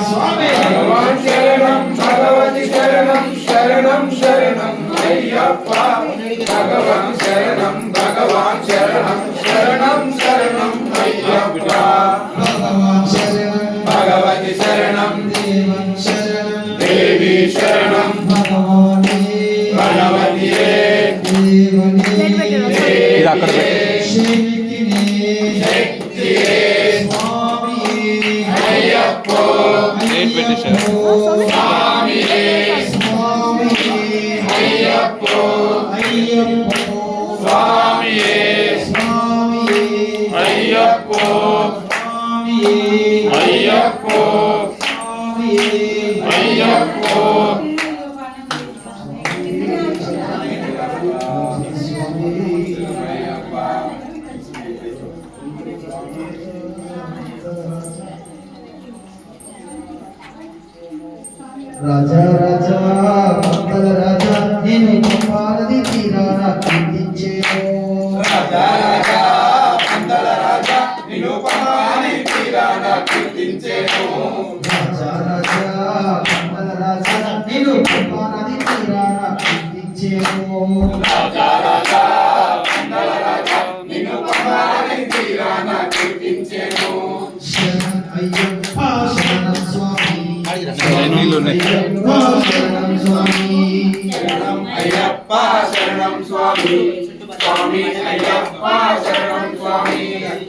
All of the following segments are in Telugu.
स्वामी भगवान शरणं भगवती शरणं शरणं शरणं अय्यप्पा भगवान शरणं शरणं शरणं अय्यप्पा भगवान शरणं भगवती शरणं देवी शरणं भगवाने भगवती राजा राजा मंगल राजा నేను పారది తీరాన కీర్తించేను राजा राजा मंगल राजा నిన్ను పారది తీరాన కీర్తించేను राजा राजा मंगल राजा నేను పారది తీరాన కీర్తించేను राजा राजा मंगल राजा నిన్ను పారది తీరాన కీర్తించేను శరణం అయ్యప్ప శరణం స్వామి शरणं अय्यप्पा शरणं स्वामी स्वामी अय्यप्पा शरणं स्वामी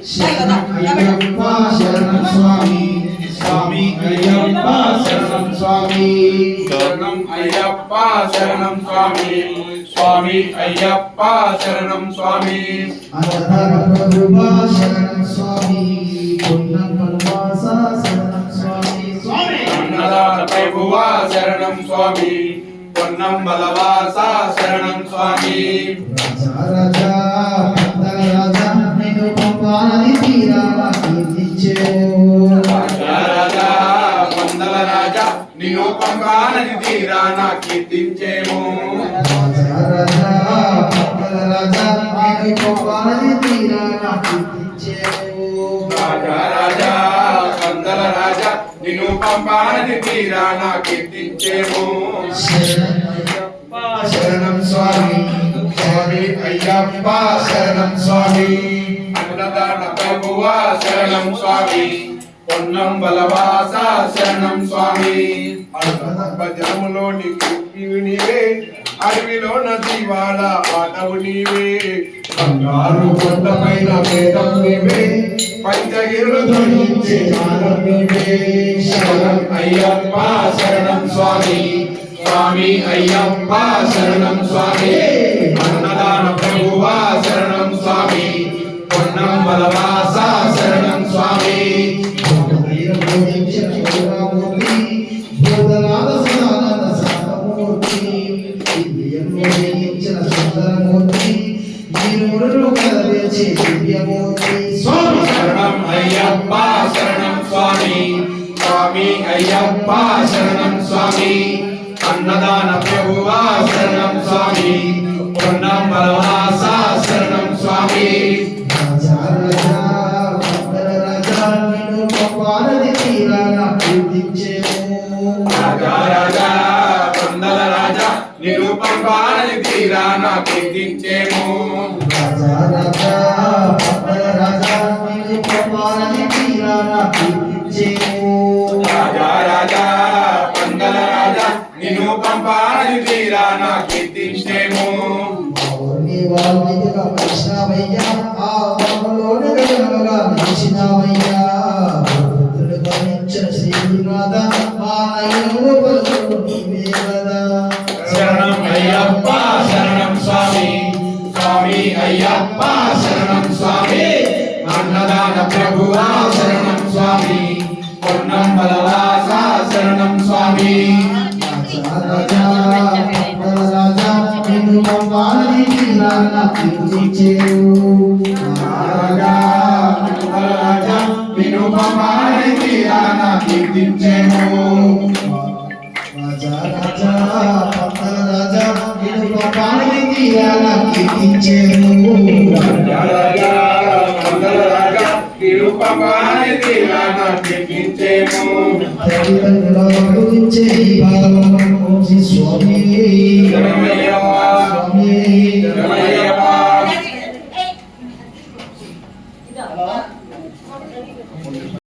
शरणं अय्यप्पा शरणं स्वामी स्वामी अय्यप्पा शरणं स्वामी शरणं अय्यप्पा शरणं स्वामी स्वामी अय्यप्पा शरणं स्वामी अवतार प्रभुवा शरणं स्वामी पुण्यं वनवासा शरणं स्वामी स्वामी अन्नदान प्रभुवा शरणं स्वामी पुण्यं बलवासा शरणं स्वामी राजा राजा मंगल राजा నేను పంపానది తీరాల కీర్తించేను राजा राजा मंगल राजा నిన్ను పంపానది తీరాన కీర్తించేము राजा राजा मंगल राजा నేను పంపానది తీరాల కీర్తించేను राजा राजा मंगल राजा నిన్ను పంపానది తీరాన కీర్తించేము शरणं स्वामी स्वामी अय्यप्पा शरणं स्वामी अन्नदान प्रभुवा शरणं स्वामी పొన్నం బలవాస శరణం స్వామి భజనములోని కృష్ణుడు నీవే అడవిలోన జీవాల ఆటవు నీవే బంగారు కొండపైన వేదం నీవే పంచగిరులు ధ్వనించే గానం నీవే శరణం అయ్యప్ప శరణం స్వామి స్వామి అయ్యప్ప శరణం స్వామి అన్నదాన ప్రభువా శరణం స్వామి పొన్నం బలవాస శరణం స్వామి శరణం అయ్యప్ప శరణం స్వామి స్వామి అయ్యప్ప శరణం స్వామి అన్నదాన ప్రభువా శరణం స్వామి పొన్నం బలవాస శరణం స్వామి రాజా రాజా కొండల రాజా నిరూపం పాలని తీరాన కీర్తించేము రాజా రాజా రాజా పాలని తీరాన కీర్తించేము రాజా రాజా కొండల రాజా నిరూపం పాలని తీరాన కీర్తించేము వాల్మీకిగా కృష్ణవయ్యా ఆ వనలోని గడవగా నిలిచినవయ్యా భక్తుడు గమనించిన శ్రీనాథ మా నయనములు పలుకులు నీవే కదా శరణం అయ్యప్ప శరణం స్వామి స్వామి అయ్యప్ప శరణం స్వామి అన్నదాన ప్రభువా శరణం స్వామి పొన్నం బలవాస శరణం స్వామి రాజా రాజా నిన్ను పంపాలని తీరాన కీర్తించేను రాజా రాజా నిరూపం పాలని తీరాన కీర్తించేము రాజా రాజా పంతల రాజా నిన్ను పంపాలని తీరాన కీర్తించేను రాజా రాజా మంగళ రాజా నిరూపం పాపానికి ఇలాగా కీర్తించేము తల్లిదండ్రుల గురించే ఈ భావం ఓం శ్రీ స్వామి శరణమయ్యప్ప స్వామి శరణమయ్యప్ప